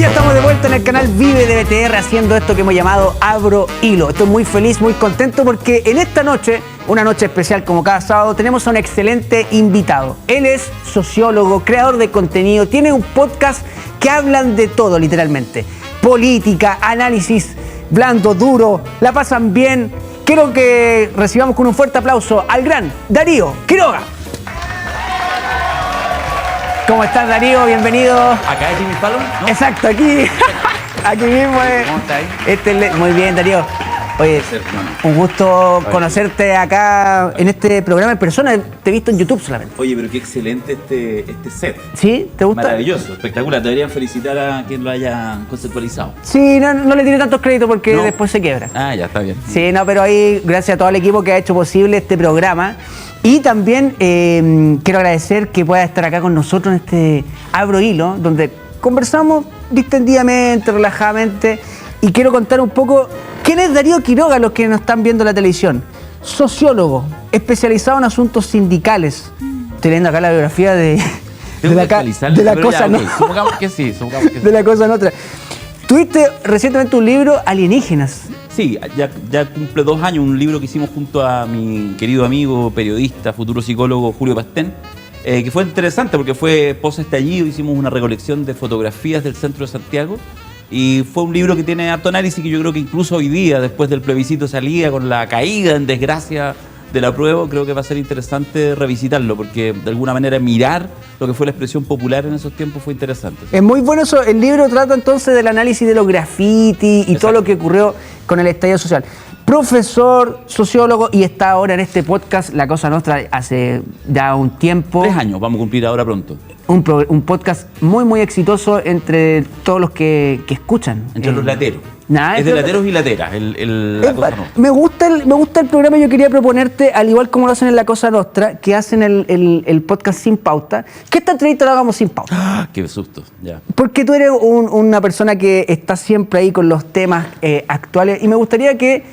ya estamos de vuelta en el canal Vive de BTR haciendo esto que hemos llamado Abro Hilo. Estoy muy feliz, muy contento porque en esta noche, una noche especial como cada sábado, tenemos a un excelente invitado. Él es sociólogo, creador de contenido, tiene un podcast que hablan de todo literalmente. Política, análisis, blando, duro, la pasan bien. Quiero que recibamos con un fuerte aplauso al gran Darío Quiroga. ¿Cómo estás, Darío? Bienvenido. ¿Acá es Jimmy Fallon? ¿No? Exacto, aquí. Aquí mismo es. ¿Cómo estás? Muy bien, Darío. Oye, un gusto conocerte acá en este programa en persona. Te he visto en YouTube solamente. Oye, pero qué excelente este set. ¿Sí? ¿Te gusta? Maravilloso, espectacular. Deberían felicitar a quien lo haya conceptualizado. Sí, no le tiré tantos créditos porque después se quiebra. Ah, ya está bien. Sí, no, pero ahí gracias a todo el equipo que ha hecho posible este programa. Y también quiero agradecer que pueda estar acá con nosotros en este Abro Hilo, donde conversamos distendidamente, relajadamente. Y quiero contar un poco quién es Darío Quiroga, los que nos están viendo en la televisión. Sociólogo, especializado en asuntos sindicales. Estoy leyendo acá la biografía de la Cosa Nostra. Supongamos que sí. De la Cosa Nostra. Tuviste recientemente un libro, Alienígenas. Sí, ya cumple 2 años, un libro que hicimos junto a mi querido amigo, periodista, futuro psicólogo Julio Pastén, que fue interesante porque fue post-estallido, hicimos una recolección de fotografías del centro de Santiago y fue un libro que tiene harto análisis que yo creo que incluso hoy día, después del plebiscito salida, con la caída en desgracia del apruebo, creo que va a ser interesante revisitarlo porque de alguna manera mirar lo que fue la expresión popular en esos tiempos fue interesante. Es muy bueno eso. El libro trata entonces del análisis de los grafitis y Exacto. todo lo que ocurrió con el estallido social. Profesor, sociólogo y está ahora en este podcast La Cosa Nostra hace ya un tiempo. 3 años, vamos a cumplir ahora pronto. Un podcast muy, muy exitoso entre todos los que escuchan. Entre los lateros. Es de lateros y lateras. La Cosa Nostra. Me gusta el programa. Yo quería proponerte, al igual como lo hacen en La Cosa Nostra, que hacen el podcast sin pauta, que esta entrevista la hagamos sin pauta. ¡Ah! ¡Qué susto! Ya. Porque tú eres una persona que está siempre ahí con los temas actuales y me gustaría que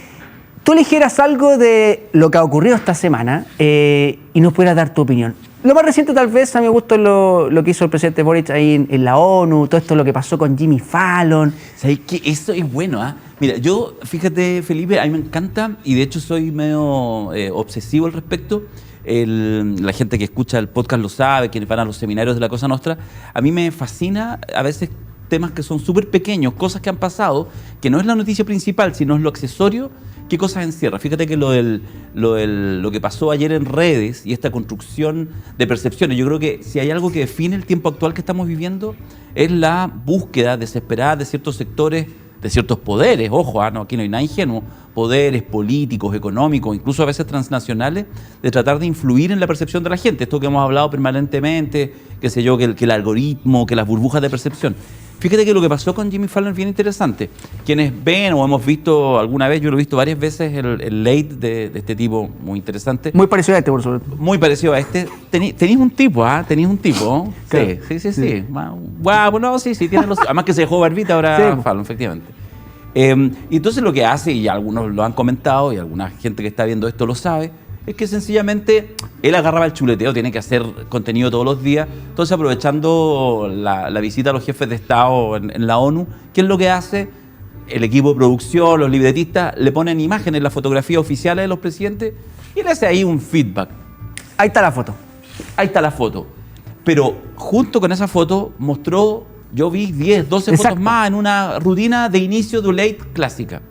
tú eligieras algo de lo que ha ocurrido esta semana y nos pudieras dar tu opinión. Lo más reciente tal vez a mi gusto es lo que hizo el presidente Boric ahí en la ONU, todo esto lo que pasó con Jimmy Fallon. ¿Sabes qué? Eso es bueno, ¿ah? Mira, yo, fíjate, Felipe, a mí me encanta y de hecho soy medio obsesivo al respecto. La gente que escucha el podcast lo sabe, quienes van a los seminarios de La Cosa Nostra. A mí me fascina a veces temas que son súper pequeños, cosas que han pasado, que no es la noticia principal, sino es lo accesorio. ¿Qué cosas encierra? Fíjate que lo que pasó ayer en redes y esta construcción de percepciones, yo creo que si hay algo que define el tiempo actual que estamos viviendo es la búsqueda desesperada de ciertos sectores, de ciertos poderes, ojo, no, aquí no hay nada ingenuo, poderes políticos, económicos, incluso a veces transnacionales, de tratar de influir en la percepción de la gente. Esto que hemos hablado permanentemente, qué sé yo, que el algoritmo, que las burbujas de percepción. Fíjate que lo que pasó con Jimmy Fallon es bien interesante. Quienes ven o hemos visto alguna vez, yo lo he visto varias veces, el late de este tipo muy interesante. Muy parecido a este, por supuesto. Muy parecido a este. Tenéis un tipo, ¿ah? Tenéis un tipo. Claro. Sí. Guau, no, sí, tiene los... Además que se dejó barbita ahora sí. Fallon, efectivamente. Y entonces lo que hace, y algunos lo han comentado, y alguna gente que está viendo esto lo sabe, es que sencillamente él agarraba el chuleteo, tiene que hacer contenido todos los días. Entonces, aprovechando la visita a los jefes de Estado en la ONU, ¿qué es lo que hace? El equipo de producción, los libretistas, le ponen imágenes, las fotografías oficiales de los presidentes y le hace ahí un feedback. Ahí está la foto. Ahí está la foto. Pero junto con esa foto mostró, yo vi 10, 12 Exacto. fotos más en una rutina de inicio de un late clásica.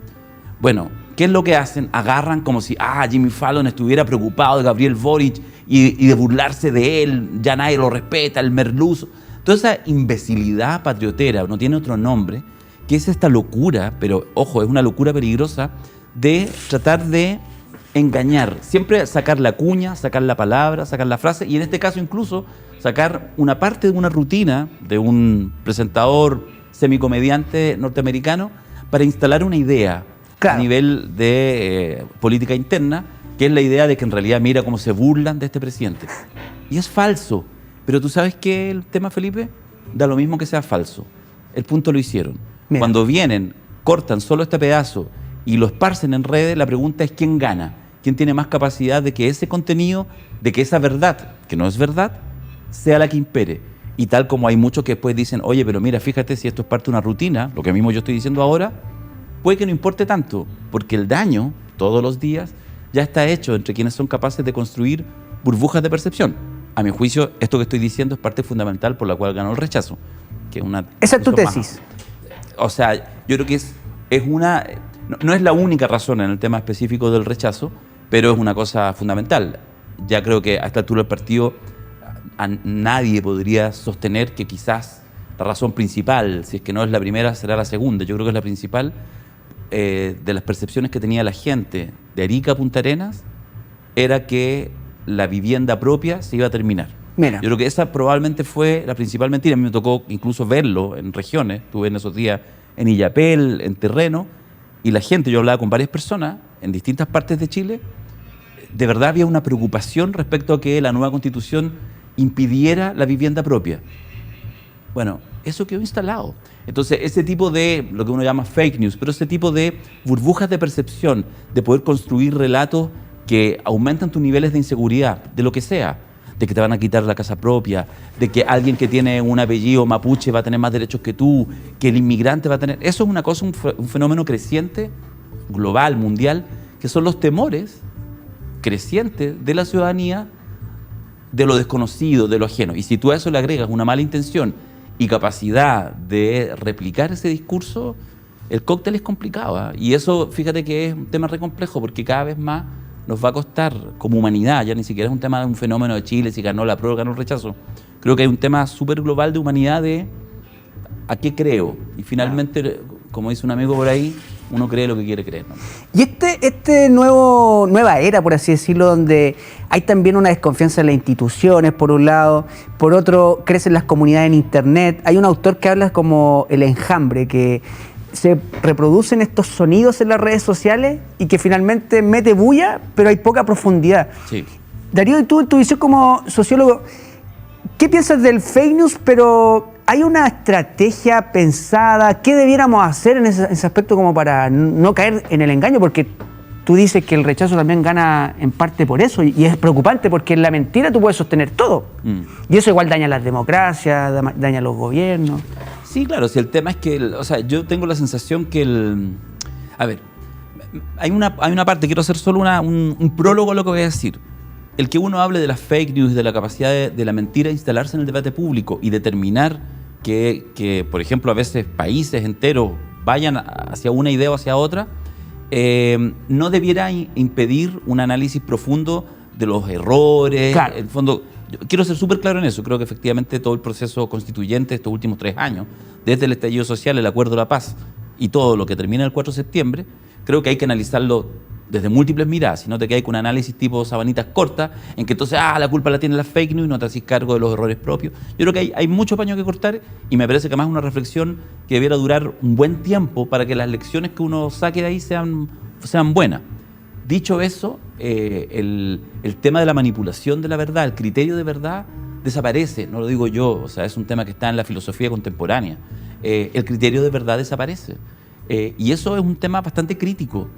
Bueno, ¿qué es lo que hacen? Agarran como si Jimmy Fallon estuviera preocupado de Gabriel Boric y de burlarse de él, ya nadie lo respeta, el merluzo. Toda esa imbecilidad patriotera, no tiene otro nombre, que es esta locura, pero ojo, es una locura peligrosa, de tratar de engañar. Siempre sacar la cuña, sacar la palabra, sacar la frase y en este caso incluso sacar una parte de una rutina de un presentador semicomediante norteamericano para instalar una idea. Claro. A nivel de política interna, que es la idea de que en realidad mira cómo se burlan de este presidente. Y es falso. Pero tú sabes que el tema, Felipe, da lo mismo que sea falso. El punto lo hicieron. Mira. Cuando vienen, cortan solo este pedazo y lo esparcen en redes, la pregunta es quién gana, quién tiene más capacidad de que ese contenido, de que esa verdad, que no es verdad, sea la que impere. Y tal como hay muchos que después dicen, oye, pero mira, fíjate si esto es parte de una rutina, lo que mismo yo estoy diciendo ahora, puede que no importe tanto, porque el daño, todos los días, ya está hecho entre quienes son capaces de construir burbujas de percepción. A mi juicio, esto que estoy diciendo es parte fundamental por la cual ganó el rechazo. Que es una Esa es tu discusión tesis. O sea, yo creo que es una... No es la única razón en el tema específico del rechazo, pero es una cosa fundamental. Ya creo que a esta altura del partido nadie podría sostener que quizás la razón principal, si es que no es la primera, será la segunda. Yo creo que es la principal de las percepciones que tenía la gente de Arica a Punta Arenas, era que la vivienda propia se iba a terminar. Mira. Yo creo que esa probablemente fue la principal mentira. A mí me tocó incluso verlo en regiones. Estuve en esos días en Illapel, en terreno, y la gente, yo hablaba con varias personas en distintas partes de Chile, de verdad había una preocupación respecto a que la nueva Constitución impidiera la vivienda propia. Bueno, eso quedó instalado. Entonces, ese tipo de, lo que uno llama fake news, pero ese tipo de burbujas de percepción, de poder construir relatos que aumentan tus niveles de inseguridad, de lo que sea, de que te van a quitar la casa propia, de que alguien que tiene un apellido mapuche va a tener más derechos que tú, que el inmigrante va a tener... Eso es una cosa, un fenómeno creciente, global, mundial, que son los temores crecientes de la ciudadanía, de lo desconocido, de lo ajeno. Y si tú a eso le agregas una mala intención y capacidad de replicar ese discurso, el cóctel es complicado, ¿eh? Y eso, fíjate que es un tema re complejo, porque cada vez más nos va a costar como humanidad, ya ni siquiera es un tema de un fenómeno de Chile, si ganó la prueba, ganó el rechazo. Creo que hay un tema súper global de humanidad de a qué creo. Y finalmente, como dice un amigo por ahí, uno cree lo que quiere creer, ¿no? Y nueva era, por así decirlo, donde hay también una desconfianza en las instituciones, por un lado, por otro, crecen las comunidades en Internet. Hay un autor que habla como el enjambre, que se reproducen estos sonidos en las redes sociales y que finalmente mete bulla, pero hay poca profundidad. Sí. Darío, y tú, en tu visión como sociólogo, ¿qué piensas del fake news? Pero ¿hay una estrategia pensada? ¿Qué debiéramos hacer en ese aspecto como para no caer en el engaño? Porque tú dices que el rechazo también gana en parte por eso, y es preocupante porque en la mentira tú puedes sostener todo. Y eso igual daña las democracias, daña los gobiernos. Sí, claro, si el tema es que, o sea, yo tengo la sensación que a ver, hay una parte, quiero hacer solo un prólogo a lo que voy a decir. El que uno hable de las fake news, de la capacidad de la mentira instalarse en el debate público y determinar que, por ejemplo, a veces países enteros vayan hacia una idea o hacia otra, no debiera impedir un análisis profundo de los errores. Claro. En el fondo, quiero ser súper claro en eso. Creo que efectivamente todo el proceso constituyente estos últimos 3 años, desde el estallido social, el Acuerdo de la Paz y todo lo que termina el 4 de septiembre, creo que hay que analizarlo desde múltiples miradas, sino te quedas con un análisis tipo sabanitas cortas, en que entonces, la culpa la tienen las fake news y no te haces cargo de los errores propios. Yo creo que hay mucho paño que cortar, y me parece que además es una reflexión que debiera durar un buen tiempo para que las lecciones que uno saque de ahí sean buenas. Dicho eso, el tema de la manipulación de la verdad, el criterio de verdad, desaparece. No lo digo yo, o sea, es un tema que está en la filosofía contemporánea. El criterio de verdad desaparece. Y eso es un tema bastante crítico.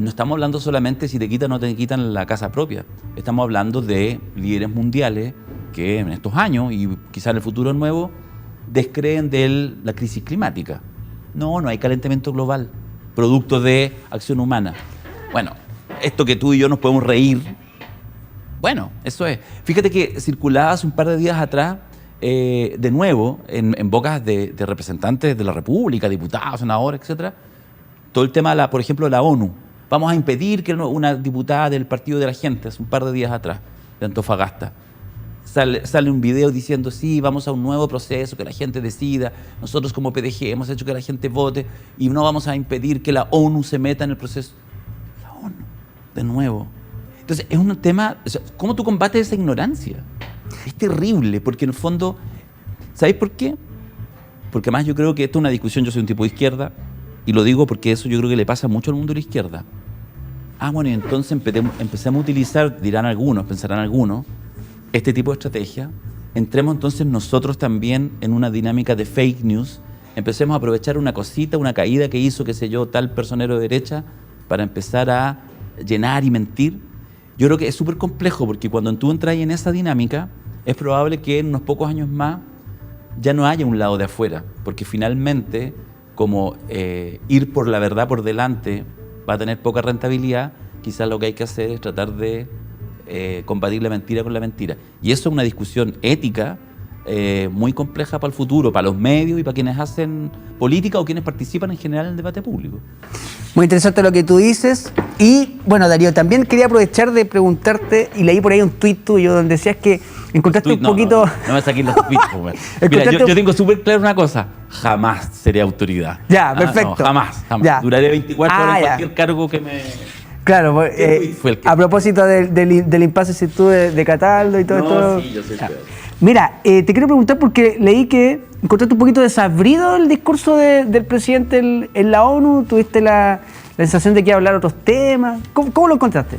No estamos hablando solamente si te quitan o no te quitan la casa propia. Estamos hablando de líderes mundiales que en estos años, y quizás en el futuro nuevo, descreen de la crisis climática. No hay calentamiento global, producto de acción humana. Bueno, esto que tú y yo nos podemos reír, bueno, eso es. Fíjate que circulaba hace un par de días atrás, de nuevo, en bocas de representantes de la República, diputados, senadores, etcétera, todo el tema, por ejemplo, de la ONU. Vamos a impedir que una diputada del Partido de la Gente, hace un par de días atrás, de Antofagasta, sale un video diciendo, sí, vamos a un nuevo proceso, que la gente decida, nosotros como PDG hemos hecho que la gente vote y no vamos a impedir que la ONU se meta en el proceso. La ONU, de nuevo. Entonces, es un tema, o sea, ¿cómo tú combates esa ignorancia? Es terrible, porque en el fondo, ¿sabéis por qué? Porque además yo creo que esto es una discusión, yo soy un tipo de izquierda, y lo digo porque eso yo creo que le pasa mucho al mundo de la izquierda. Bueno, y entonces empecemos a utilizar, dirán algunos, pensarán algunos, este tipo de estrategia. Entremos entonces nosotros también en una dinámica de fake news. Empecemos a aprovechar una cosita, una caída que hizo, qué sé yo, tal personero de derecha, para empezar a llenar y mentir. Yo creo que es súper complejo, porque cuando tú entras en esa dinámica, es probable que en unos pocos años más ya no haya un lado de afuera, porque finalmente, como ir por la verdad por delante va a tener poca rentabilidad, quizás lo que hay que hacer es tratar de combatir la mentira con la mentira. Y eso es una discusión ética muy compleja para el futuro, para los medios y para quienes hacen política o quienes participan en general en el debate público. Muy interesante lo que tú dices. Y bueno, Darío, también quería aprovechar de preguntarte, y leí por ahí un tuit tuyo donde decías que encontraste un poquito... No me saqué los tweets. Mira, yo tengo súper claro una cosa: jamás seré autoridad. Ya, perfecto. No, jamás. Ya. Duraré 24 horas en cualquier cargo que me... Claro, a propósito del impasse si tú de Cataldo y todo esto. Sí, yo sé. Mira, te quiero preguntar porque leí que encontraste un poquito desabrido el discurso del presidente en la ONU. ¿Tuviste la sensación de que iba a hablar otros temas? ¿Cómo lo encontraste?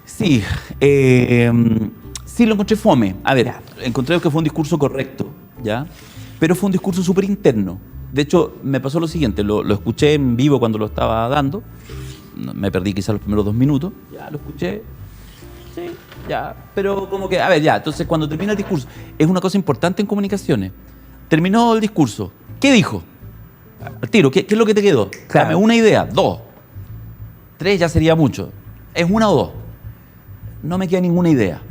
Sí, sí lo encontré fome. A ver, encontré que fue un discurso correcto, ¿ya? Pero fue un discurso súper interno. De hecho, me pasó lo siguiente, lo escuché en vivo cuando lo estaba dando. Me perdí quizás los primeros 2 minutos. Ya, lo escuché. Sí, ya. Pero como que, a ver, ya. Entonces, cuando termina el discurso, es una cosa importante en comunicaciones. Terminó el discurso. ¿Qué dijo? Al tiro, ¿qué es lo que te quedó? Claro. Dame una idea, 2. 3 ya sería mucho. ¿Es una o 2? No me queda ninguna idea.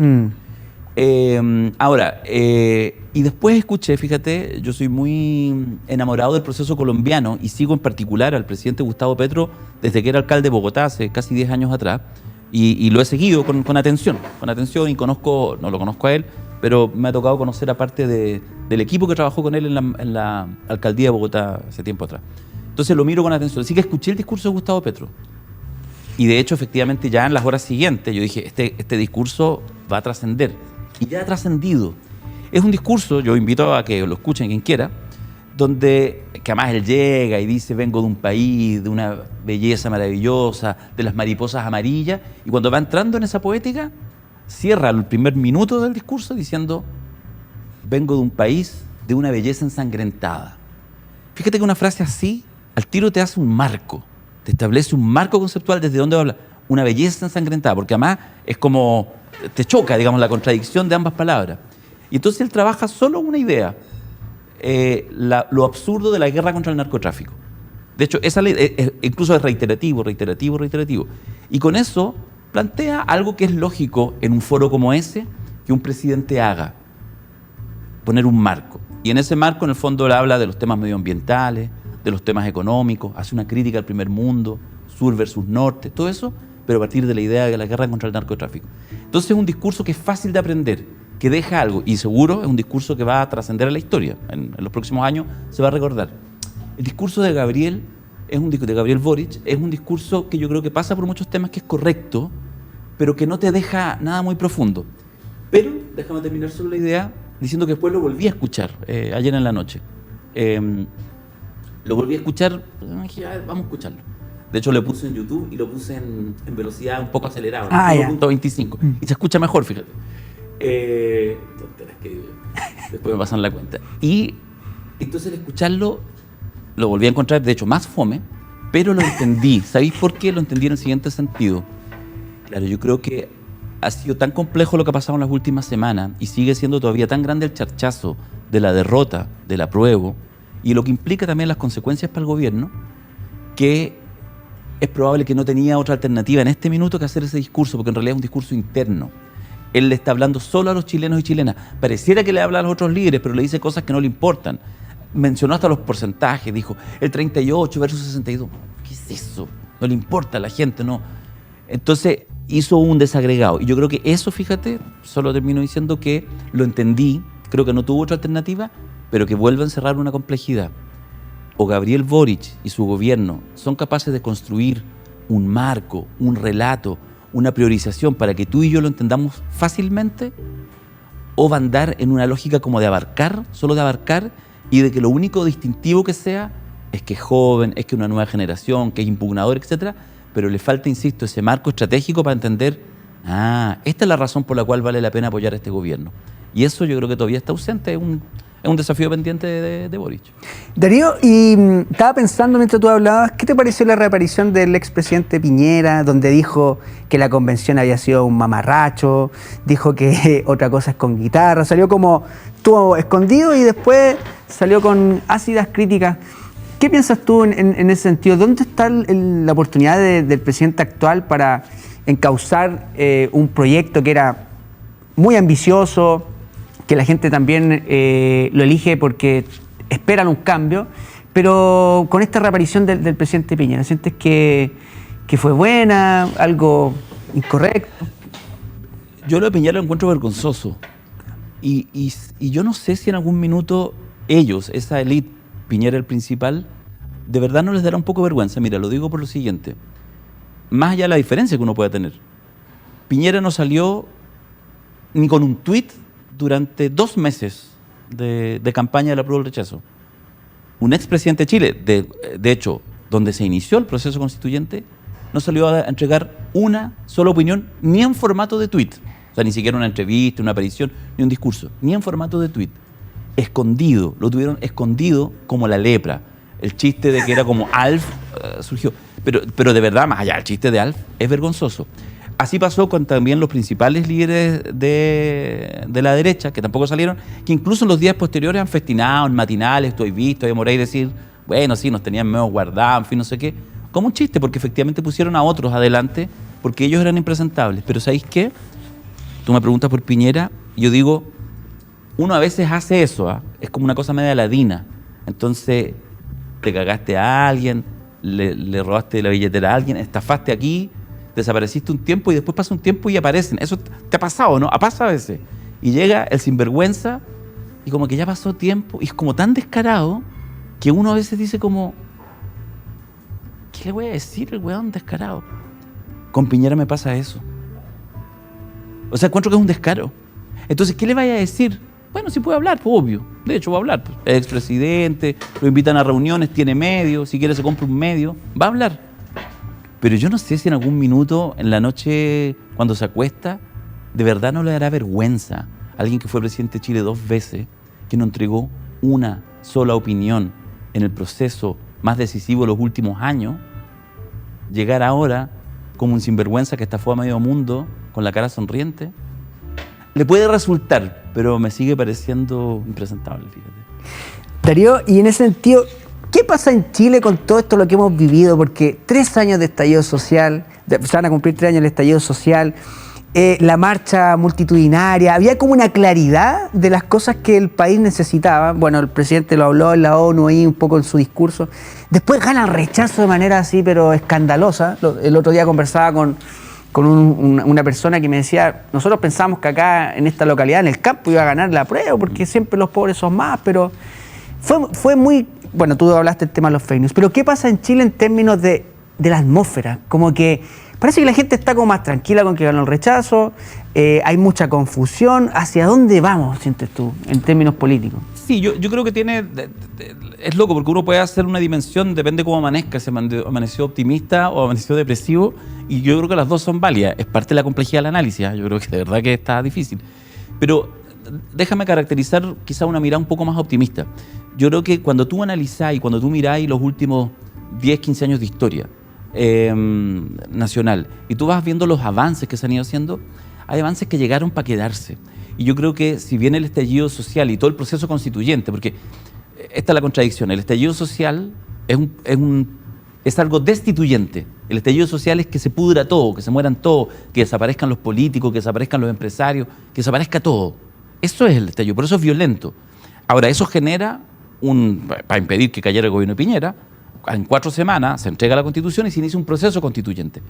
Ahora, y después escuché, fíjate, yo soy muy enamorado del proceso colombiano y sigo en particular al presidente Gustavo Petro desde que era alcalde de Bogotá hace casi 10 años atrás, y lo he seguido con atención, y conozco, no lo conozco a él, pero me ha tocado conocer a parte del equipo que trabajó con él en la alcaldía de Bogotá hace tiempo atrás. Entonces lo miro con atención, así que escuché el discurso de Gustavo Petro. Y de hecho, efectivamente, ya en las horas siguientes yo dije, este discurso va a trascender. Y ya ha trascendido. Es un discurso, yo invito a que lo escuchen quien quiera, donde, que además él llega y dice, vengo de un país, de una belleza maravillosa, de las mariposas amarillas, y cuando va entrando en esa poética, cierra el primer minuto del discurso diciendo, vengo de un país de una belleza ensangrentada. Fíjate que una frase así, al tiro te hace un marco, te establece un marco conceptual desde donde habla, una belleza ensangrentada, porque además es como, te choca, digamos, la contradicción de ambas palabras. Y entonces él trabaja solo una idea, lo absurdo de la guerra contra el narcotráfico. De hecho, esa ley incluso es reiterativo. Y con eso plantea algo que es lógico en un foro como ese que un presidente haga, poner un marco. Y en ese marco, en el fondo, él habla de los temas medioambientales, de los temas económicos, hace una crítica al primer mundo, sur versus norte, todo eso, pero a partir de la idea de la guerra contra el narcotráfico. Entonces es un discurso que es fácil de aprender, que deja algo, y seguro es un discurso que va a trascender a la historia. En los próximos años se va a recordar. El discurso de Gabriel Boric es un discurso que yo creo que pasa por muchos temas, que es correcto, pero que no te deja nada muy profundo. Pero déjame terminar solo la idea diciendo que después lo volví a escuchar ayer en la noche. Lo volví a escuchar, dije, a ver, vamos a escucharlo. De hecho, lo puse en YouTube y lo puse en velocidad un poco acelerada, 1.25. Y se escucha mejor, fíjate. Tonteras que después me pasan la cuenta. Y entonces al escucharlo, lo volví a encontrar, de hecho, más fome, pero lo entendí. ¿Sabéis por qué? Lo entendí en el siguiente sentido. Claro, yo creo que ha sido tan complejo lo que ha pasado en las últimas semanas y sigue siendo todavía tan grande el charchazo de la derrota, del apruebo, y lo que implica también las consecuencias para el gobierno, que es probable que no tenía otra alternativa en este minuto que hacer ese discurso, porque en realidad es un discurso interno. Él le está hablando solo a los chilenos y chilenas. Pareciera que le habla a los otros líderes, pero le dice cosas que no le importan. Mencionó hasta los porcentajes, dijo el 38 versus 62. ¿Qué es eso? No le importa a la gente, no. Entonces hizo un desagregado. Y yo creo que eso, fíjate, solo termino diciendo que lo entendí, creo que no tuvo otra alternativa, pero que vuelve a encerrar una complejidad. O Gabriel Boric y su gobierno son capaces de construir un marco, un relato, una priorización para que tú y yo lo entendamos fácilmente, o va a andar en una lógica como de abarcar, solo de abarcar, y de que lo único distintivo que sea es que es joven, es que es una nueva generación, que es impugnador, etcétera, pero le falta, insisto, ese marco estratégico para entender, esta es la razón por la cual vale la pena apoyar a este gobierno. Y eso yo creo que todavía está ausente, es es un desafío pendiente de Boric. Darío, y estaba pensando mientras tú hablabas, ¿qué te pareció la reaparición del expresidente Piñera, donde dijo que la convención había sido un mamarracho, dijo que otra cosa es con guitarra, salió como estuvo escondido y después salió con ácidas críticas? ¿Qué piensas tú en ese sentido? ¿Dónde está la oportunidad del presidente actual para encauzar un proyecto que era muy ambicioso, que la gente también lo elige porque esperan un cambio, pero con esta reaparición del presidente Piñera, ¿sientes que fue buena, algo incorrecto? Yo lo de Piñera lo encuentro vergonzoso. Y yo no sé si en algún minuto ellos, esa élite, Piñera el principal, de verdad no les dará un poco de vergüenza. Mira, lo digo por lo siguiente. Más allá de la diferencia que uno puede tener. Piñera no salió ni con un tuit durante 2 meses de campaña de la prueba del rechazo. Un expresidente de Chile, de hecho, donde se inició el proceso constituyente, no salió a entregar una sola opinión, ni en formato de tuit. O sea, ni siquiera una entrevista, una aparición, ni un discurso, ni en formato de tuit. Escondido, lo tuvieron escondido como la lepra. El chiste de que era como Alf surgió. Pero de verdad, más allá, el chiste de Alf es vergonzoso. Así pasó con también los principales líderes de la derecha, que tampoco salieron, que incluso en los días posteriores han festinado en matinales, estoy visto, y Morey decir, bueno, sí, nos tenían medio guardados, en fin, no sé qué. Como un chiste, porque efectivamente pusieron a otros adelante, porque ellos eran impresentables. Pero ¿sabéis qué? Tú me preguntas por Piñera, y yo digo, uno a veces hace eso, ¿eh? Es como una cosa media ladina. Entonces, te cagaste a alguien, le robaste la billetera a alguien, estafaste aquí, desapareciste un tiempo y después pasa un tiempo y aparecen. Eso te ha pasado, ¿no? Pasa a veces. Y llega el sinvergüenza y como que ya pasó tiempo y es como tan descarado que uno a veces dice como, ¿qué le voy a decir el weón descarado? Con Piñera me pasa eso. O sea, encuentro que es un descaro. Entonces, ¿qué le vaya a decir? Bueno, sí puede hablar, pues, obvio. De hecho, va a hablar. Pues. Es expresidente, lo invitan a reuniones, tiene medios, si quiere se compra un medio, va a hablar. Pero yo no sé si en algún minuto, en la noche, cuando se acuesta, de verdad no le dará vergüenza a alguien que fue presidente de Chile 2 veces, que no entregó una sola opinión en el proceso más decisivo de los últimos años, llegar ahora como un sinvergüenza que estafó a medio mundo con la cara sonriente. Le puede resultar, pero me sigue pareciendo impresentable, fíjate. Darío, y en ese sentido, ¿qué pasa en Chile con todo esto lo que hemos vivido? Porque 3 años de estallido social, se van a cumplir 3 años del estallido social, la marcha multitudinaria, había como una claridad de las cosas que el país necesitaba. Bueno, el presidente lo habló en la ONU ahí un poco en su discurso. Después gana el rechazo de manera así, pero escandalosa. El otro día conversaba con una persona que me decía, nosotros pensamos que acá en esta localidad, en el campo, iba a ganar la prueba, porque siempre los pobres son más, pero fue muy... Bueno, tú hablaste del tema de los fake news, pero ¿qué pasa en Chile en términos de la atmósfera? Como que parece que la gente está como más tranquila con que ganó el rechazo, hay mucha confusión. ¿Hacia dónde vamos, sientes tú, en términos políticos? Sí, yo creo que tiene... Es loco, porque uno puede hacer una dimensión, depende cómo amanezca, si amaneció optimista o amaneció depresivo, y yo creo que las dos son válidas. Es parte de la complejidad del análisis, yo creo que de verdad que está difícil. Pero déjame caracterizar quizá una mirada un poco más optimista. Yo creo que cuando tú analizás y cuando tú mirás los últimos 10, 15 años de historia nacional, y tú vas viendo los avances que se han ido haciendo, hay avances que llegaron para quedarse. Y yo creo que si bien el estallido social y todo el proceso constituyente, porque esta es la contradicción, el estallido social es algo destituyente. El estallido social es que se pudra todo, que se mueran todos, que desaparezcan los políticos, que desaparezcan los empresarios, que desaparezca todo. Eso es el estallido, por eso es violento. Ahora, eso genera, para impedir que cayera el gobierno de Piñera, en 4 semanas se entrega la Constitución y se inicia un proceso constituyente.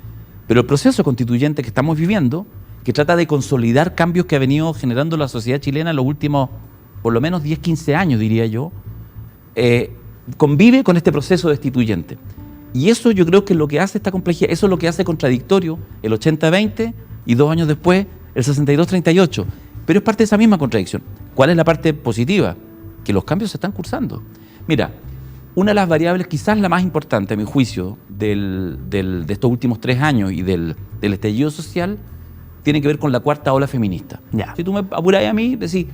Pero el proceso constituyente que estamos viviendo, que trata de consolidar cambios que ha venido generando la sociedad chilena en los últimos, por lo menos 10, 15 años, diría yo, convive con este proceso destituyente. Y eso yo creo que es lo que hace esta complejidad, eso es lo que hace contradictorio el 80-20 y 2 años después el 62-38. Pero es parte de esa misma contradicción. ¿Cuál es la parte positiva? Que los cambios se están cursando. Mira, una de las variables, quizás la más importante a mi juicio, de estos últimos 3 años y del estallido social, tiene que ver con la 4ª ola feminista. Ya. Si tú me apuras a mí, decís,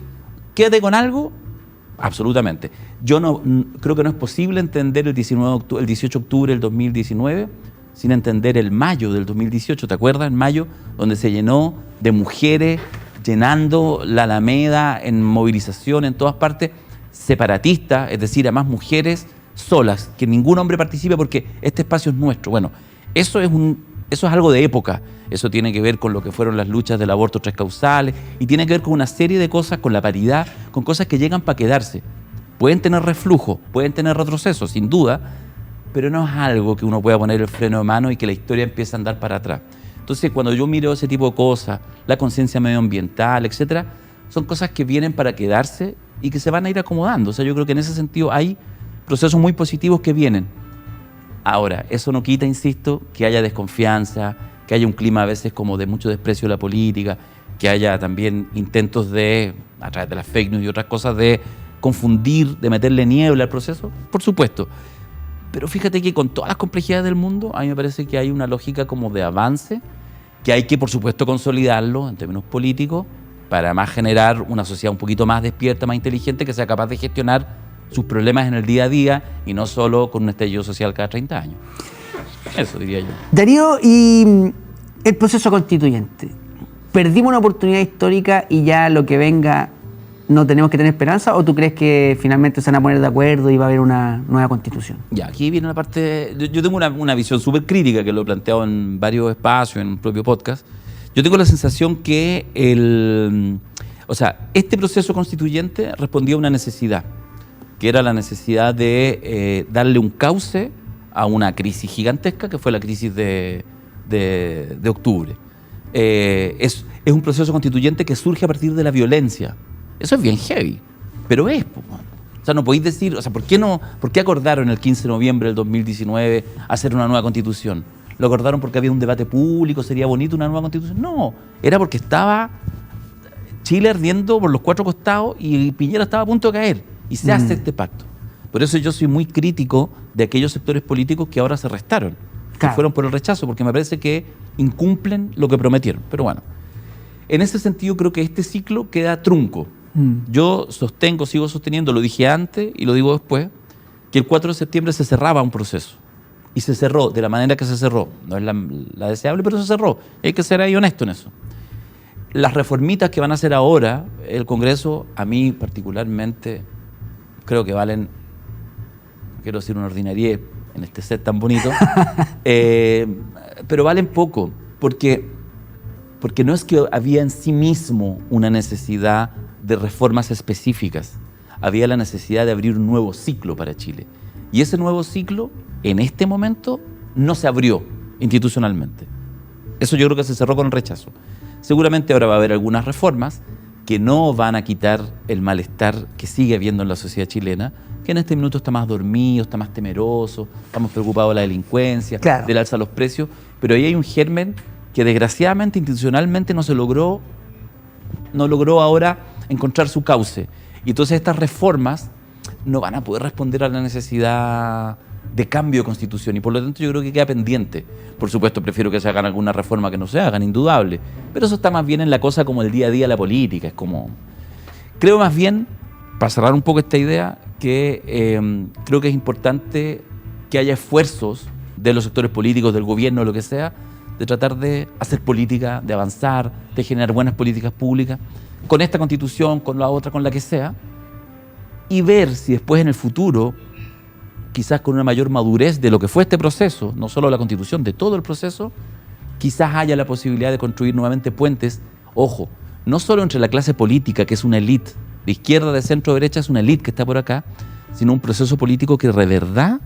quédate con algo, absolutamente. Yo creo que no es posible entender el 18 de octubre del 2019 sin entender el mayo del 2018. ¿Te acuerdas? En mayo, donde se llenó de mujeres llenando la Alameda en movilización en todas partes, separatistas, es decir, además mujeres solas, que ningún hombre participe porque este espacio es nuestro. Bueno, eso es algo de época. Eso tiene que ver con lo que fueron las luchas del aborto 3 causales y tiene que ver con una serie de cosas, con la paridad, con cosas que llegan para quedarse. Pueden tener reflujo, pueden tener retroceso, sin duda, pero no es algo que uno pueda poner el freno de mano y que la historia empiece a andar para atrás. Entonces, cuando yo miro ese tipo de cosas, la conciencia medioambiental, etcétera, son cosas que vienen para quedarse y que se van a ir acomodando. O sea, yo creo que en ese sentido hay procesos muy positivos que vienen. Ahora, eso no quita, insisto, que haya desconfianza, que haya un clima a veces como de mucho desprecio de la política, que haya también intentos de, a través de las fake news y otras cosas, de confundir, de meterle niebla al proceso, por supuesto. Pero fíjate que con todas las complejidades del mundo, a mí me parece que hay una lógica como de avance, que hay que, por supuesto, consolidarlo en términos políticos, para más generar una sociedad un poquito más despierta, más inteligente, que sea capaz de gestionar sus problemas en el día a día y no solo con un estallido social cada 30 años. Eso diría yo. Darío, y el proceso constituyente. ¿Perdimos una oportunidad histórica y ya lo que venga no tenemos que tener esperanza? ¿O tú crees que finalmente se van a poner de acuerdo y va a haber una nueva constitución? Ya, aquí viene la parte... Yo tengo una visión súper crítica, que lo he planteado en varios espacios, en un propio podcast. Yo tengo la sensación que este proceso constituyente respondía a una necesidad, que era la necesidad de darle un cauce a una crisis gigantesca que fue la crisis de octubre. Es un proceso constituyente que surge a partir de la violencia. Eso es bien heavy, pero es. O sea, no podéis decir, o sea, ¿por qué acordaron el 15 de noviembre del 2019 hacer una nueva constitución? ¿Lo acordaron porque había un debate público, sería bonito una nueva constitución? No, era porque estaba Chile ardiendo por los 4 costados y Piñera estaba a punto de caer y se hace este pacto. Por eso yo soy muy crítico de aquellos sectores políticos que ahora se restaron, que fueron por el rechazo, porque me parece que incumplen lo que prometieron. Pero bueno, en ese sentido creo que este ciclo queda trunco. Yo sigo sosteniendo, lo dije antes y lo digo después, que el 4 de septiembre se cerraba un proceso. Y se cerró de la manera que se cerró. No es la deseable, pero se cerró. Hay que ser ahí honesto en eso. Las reformitas que van a hacer ahora el Congreso, a mí particularmente, creo que valen, quiero decir una ordinariedad en este set tan bonito, pero valen poco, porque no es que había en sí mismo una necesidad de reformas específicas, había la necesidad de abrir un nuevo ciclo para Chile. Y ese nuevo ciclo, en este momento, no se abrió institucionalmente. Eso yo creo que se cerró con el rechazo. Seguramente ahora va a haber algunas reformas que no van a quitar el malestar que sigue habiendo en la sociedad chilena, que en este minuto está más dormido, está más temeroso, estamos preocupados de la delincuencia, del alza de los precios, pero ahí hay un germen que desgraciadamente institucionalmente no logró ahora encontrar su cauce. Y entonces estas reformas no van a poder responder a la necesidad de cambio de constitución y por lo tanto yo creo que queda pendiente. Por supuesto prefiero que se hagan alguna reforma que no se hagan, indudable, pero eso está más bien en la cosa como el día a día de la política. Es como, creo más bien, para cerrar un poco esta idea, que creo que es importante que haya esfuerzos de los sectores políticos, del gobierno, lo que sea, de tratar de hacer política, de avanzar, de generar buenas políticas públicas, con esta constitución, con la otra, con la que sea, y ver si después en el futuro, quizás con una mayor madurez de lo que fue este proceso, no solo la constitución, de todo el proceso, quizás haya la posibilidad de construir nuevamente puentes, ojo, no solo entre la clase política, que es una élite, de izquierda, de centro, de derecha, es una élite que está por acá, sino un proceso político que de verdad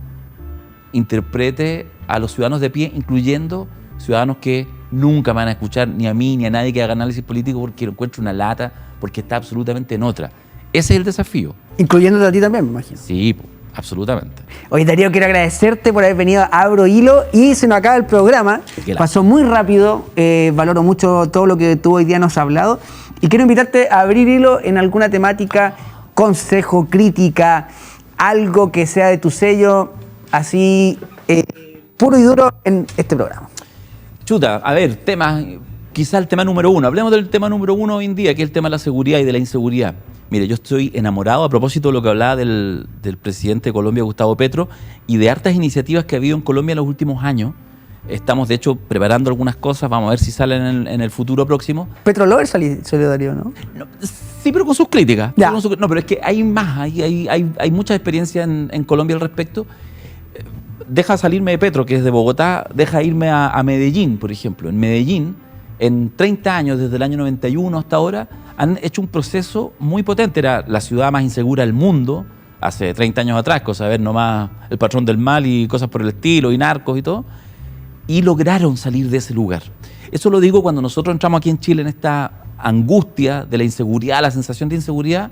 interprete a los ciudadanos de pie, incluyendo ciudadanos que nunca van a escuchar ni a mí ni a nadie que haga análisis político porque lo encuentre una lata, porque está absolutamente en otra. Ese es el desafío. Incluyéndote a ti también, me imagino. Sí, absolutamente. Oye, Darío, quiero agradecerte por haber venido a Abro Hilo y se nos acaba el programa. Pasó muy rápido, valoro mucho todo lo que tú hoy día nos has hablado y quiero invitarte a abrir hilo en alguna temática, consejo, crítica, algo que sea de tu sello, así puro y duro en este programa. Chuta, a ver, temas quizá el tema número uno. Hablemos del tema número uno hoy en día, que es el tema de la seguridad y de la inseguridad. Mire, yo estoy enamorado, a propósito de lo que hablaba del presidente de Colombia, Gustavo Petro, y de hartas iniciativas que ha habido en Colombia en los últimos años. Estamos, de hecho, preparando algunas cosas, vamos a ver si salen en el futuro próximo. Petro Lover salió Darío, ¿no? Sí, pero con sus críticas. Ya. No, pero es que hay más, hay mucha experiencia en Colombia al respecto. Deja salirme de Petro, que es de Bogotá, deja irme a Medellín, por ejemplo. En Medellín, en 30 años, desde el año 91 hasta ahora, han hecho un proceso muy potente. Era la ciudad más insegura del mundo, hace 30 años atrás, cosa de ver nomás El Patrón del Mal y cosas por el estilo, y narcos y todo, y lograron salir de ese lugar. Eso lo digo cuando nosotros entramos aquí en Chile en esta angustia de la inseguridad, la sensación de inseguridad,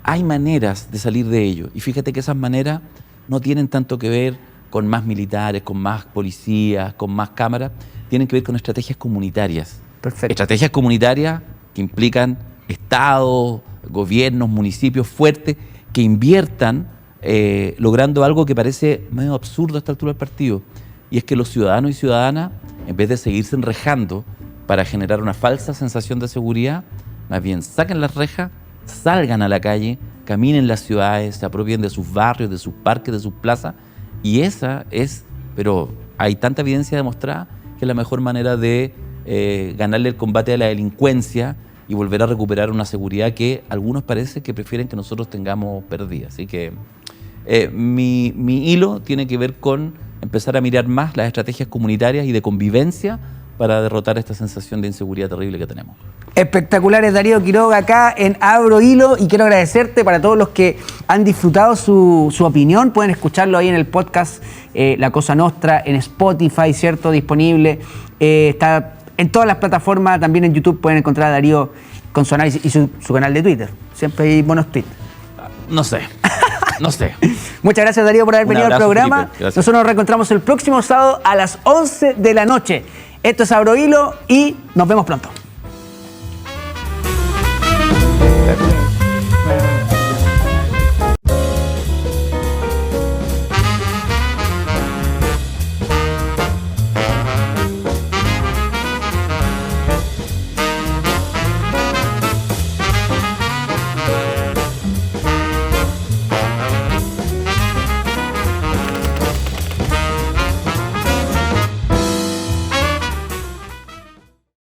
hay maneras de salir de ello. Y fíjate que esas maneras no tienen tanto que ver con más militares, con más policías, con más cámaras, tienen que ver con estrategias comunitarias. Perfecto. Estrategias comunitarias que implican estados, gobiernos, municipios fuertes que inviertan logrando algo que parece medio absurdo a esta altura del partido, y es que los ciudadanos y ciudadanas, en vez de seguirse enrejando para generar una falsa sensación de seguridad, más bien saquen las rejas, salgan a la calle, caminen las ciudades, se apropien de sus barrios, de sus parques, de sus plazas, y esa es, pero hay tanta evidencia demostrada, que es la mejor manera de ganarle el combate a la delincuencia y volver a recuperar una seguridad que algunos parece que prefieren que nosotros tengamos perdida. Así que mi hilo tiene que ver con empezar a mirar más las estrategias comunitarias y de convivencia para derrotar esta sensación de inseguridad terrible que tenemos. Espectaculares, Darío Quiroga, acá en Abro Hilo, y quiero agradecerte para todos los que han disfrutado su opinión. Pueden escucharlo ahí en el podcast La Cosa Nostra, en Spotify, ¿cierto? Disponible. Está en todas las plataformas, también en YouTube pueden encontrar a Darío con su análisis y su canal de Twitter. Siempre hay buenos tweets. No sé. Muchas gracias, Darío, por haber venido al programa. Nosotros nos reencontramos el próximo sábado a las 11 de la noche. Esto es Abro Hilo y nos vemos pronto.